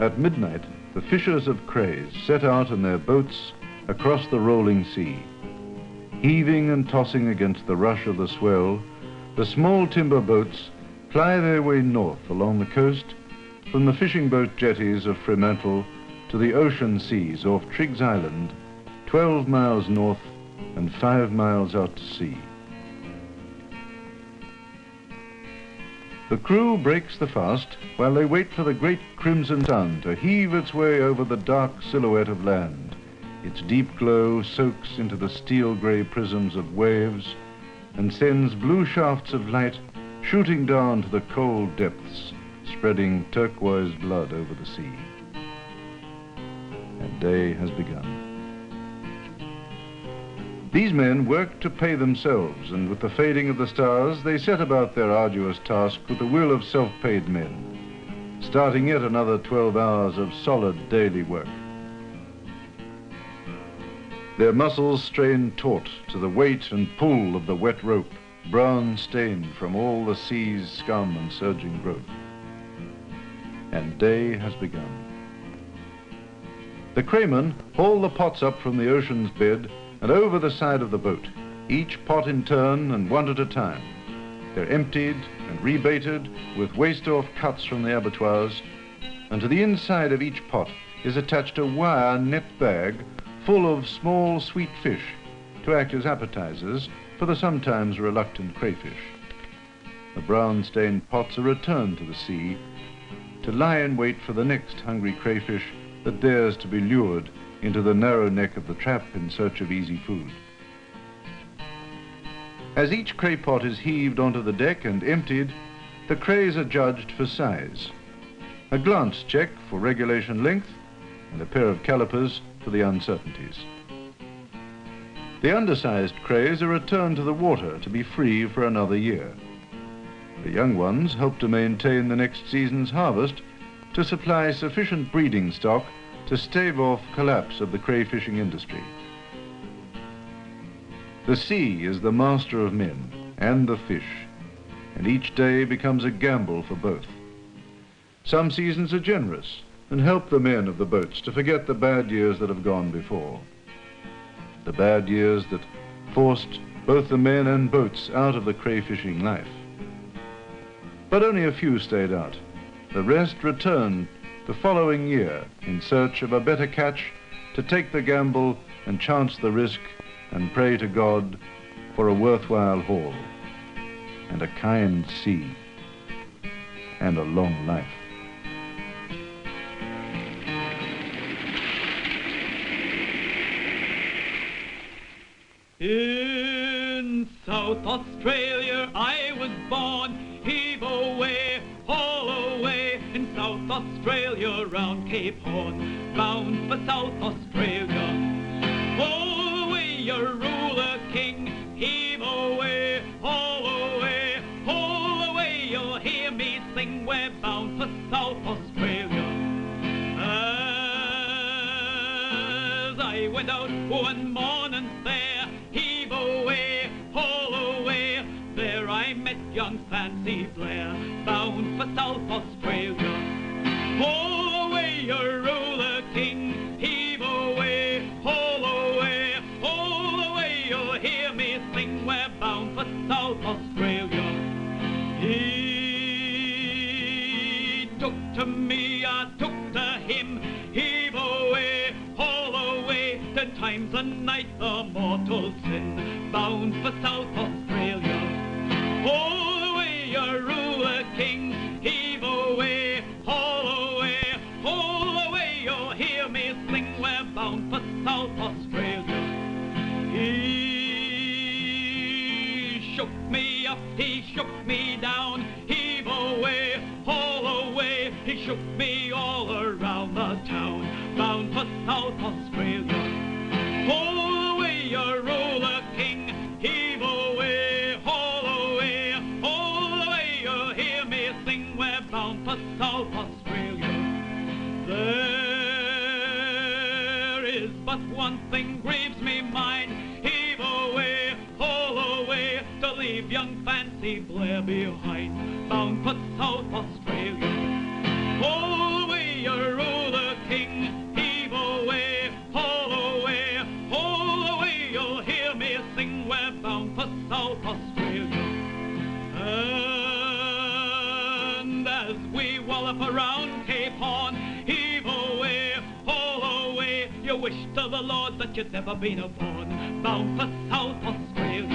At midnight, the fishers of Crays set out in their boats across the rolling sea. Heaving and tossing against the rush of the swell, the small timber boats ply their way north along the coast from the fishing boat jetties of Fremantle to the ocean seas off Triggs Island, 12 miles north and 5 miles out to sea. The crew breaks the fast while they wait for the great crimson sun to heave its way over the dark silhouette of land. Its deep glow soaks into the steel-grey prisms of waves and sends blue shafts of light shooting down to the cold depths, spreading turquoise blood over the sea. And day has begun. These men work to pay themselves, and with the fading of the stars, they set about their arduous task with the will of self-paid men, starting yet another 12 hours of solid daily work. Their muscles strain taut to the weight and pull of the wet rope, brown-stained from all the sea's scum and surging growth. And day has begun. The craymen haul the pots up from the ocean's bed and over the side of the boat, each pot in turn and one at a time. They're emptied and rebaited with waste-off cuts from the abattoirs, and to the inside of each pot is attached a wire net bag full of small sweet fish to act as appetizers for the sometimes reluctant crayfish. The brown-stained pots are returned to the sea to lie in wait for the next hungry crayfish that dares to be lured into the narrow neck of the trap in search of easy food. As each cray pot is heaved onto the deck and emptied, the crays are judged for size. A glance check for regulation length and a pair of calipers for the uncertainties. The undersized crays are returned to the water to be free for another year. The young ones help to maintain the next season's harvest to supply sufficient breeding stock to stave off collapse of the crayfishing industry. The sea is the master of men and the fish, and each day becomes a gamble for both. Some seasons are generous and help the men of the boats to forget the bad years that have gone before. The bad years that forced both the men and boats out of the crayfishing life. But only a few stayed out. The rest returned the following year in search of a better catch, to take the gamble and chance the risk and pray to God for a worthwhile haul and a kind sea and a long life. In South Australia I was born, heave away, haul away, in South Australia round Cape Horn, bound for South Australia. Haul away, your ruler king, heave away, haul away, you'll hear me sing, we're bound for South Australia. As I went out one morning there, heave away, haul away, there I met young Fancy Blair, bound for South Australia. Haul away, your ruler king, heave away, haul away, you'll hear me sing, we're bound for South Australia. He took to me, I took to him, heave away, haul away, 10 times a night the mortal sin, bound for South Australia. Haul away, your ruler king, heave away, haul away, you'll hear me sing, we're bound for South Australia. He shook me up, he shook me down, heave away, haul away, he shook me all around the town, bound for South Australia. Haul away, your ruler king, heave away, haul away, you'll hear me sing, we're bound for South Australia. There is but one thing grieves me mind, heave away, haul away, to leave young Fancy Blair behind, bound for South Australia. Haul away, your as we wallop around Cape Horn. Heave away, haul away, you wish to the Lord that you'd never been aboard, bound for South Australia.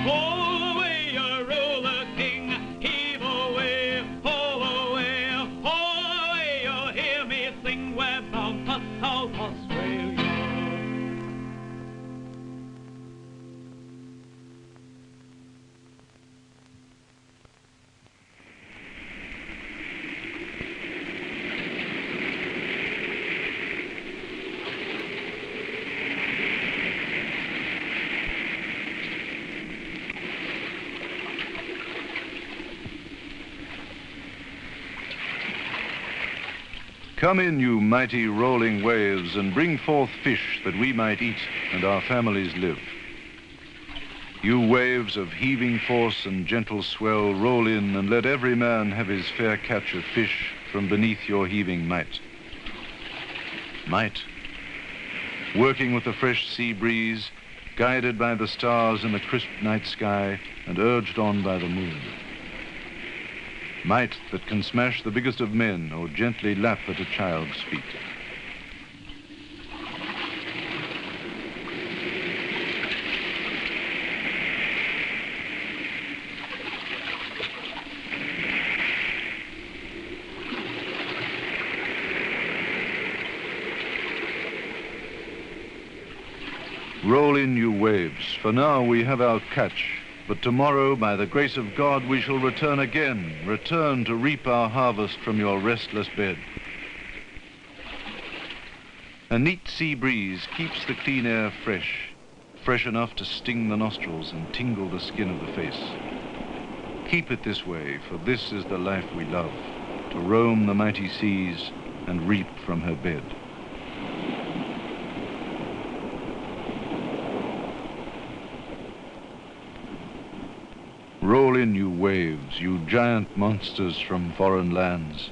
Haul away, you roller king, heave away, haul away, haul away, you hear me sing, we're bound for South Australia. Come in, you mighty rolling waves, and bring forth fish that we might eat and our families live. You waves of heaving force and gentle swell, roll in and let every man have his fair catch of fish from beneath your heaving might. Might, working with the fresh sea breeze, guided by the stars in the crisp night sky and urged on by the moon. Might that can smash the biggest of men or gently lap at a child's feet. Roll in, you waves, for now we have our catch. But tomorrow, by the grace of God, we shall return again, return to reap our harvest from your restless bed. A neat sea breeze keeps the clean air fresh, fresh enough to sting the nostrils and tingle the skin of the face. Keep it this way, for this is the life we love, to roam the mighty seas and reap from her bed. Roll in, you waves, you giant monsters from foreign lands,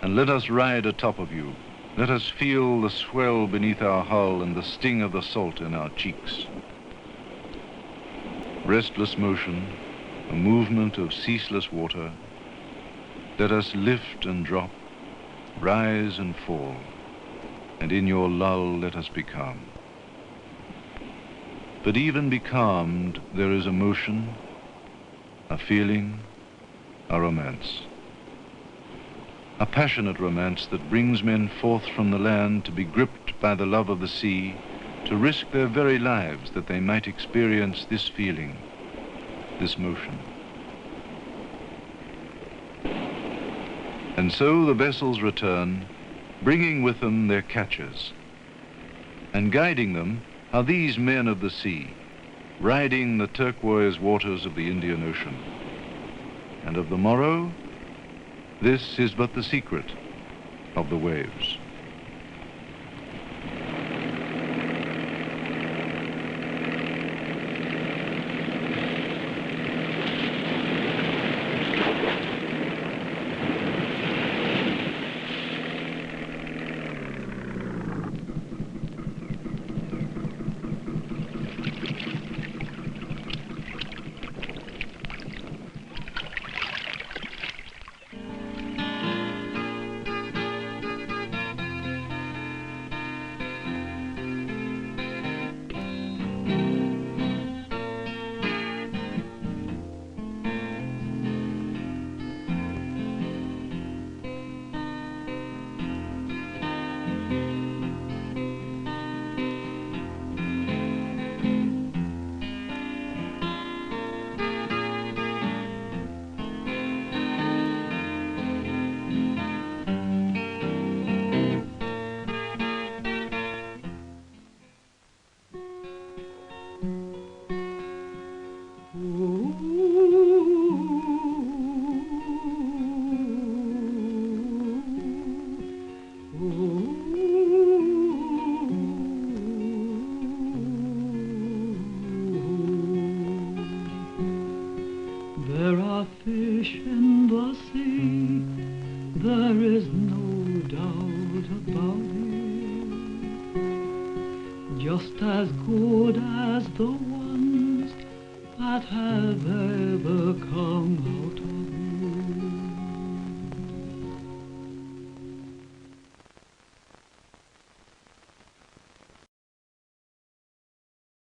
and let us ride atop of you. Let us feel the swell beneath our hull and the sting of the salt in our cheeks. Restless motion, a movement of ceaseless water. Let us lift and drop, rise and fall, and in your lull let us be calm. But even becalmed, there is a motion, a feeling, a romance. A passionate romance that brings men forth from the land to be gripped by the love of the sea, to risk their very lives that they might experience this feeling, this motion. And so the vessels return, bringing with them their catches, and guiding them are these men of the sea, riding the turquoise waters of the Indian Ocean. And of the morrow, this is but the secret of the waves. There are fish in the sea, there is no doubt about it, just as good as the ones that have ever come out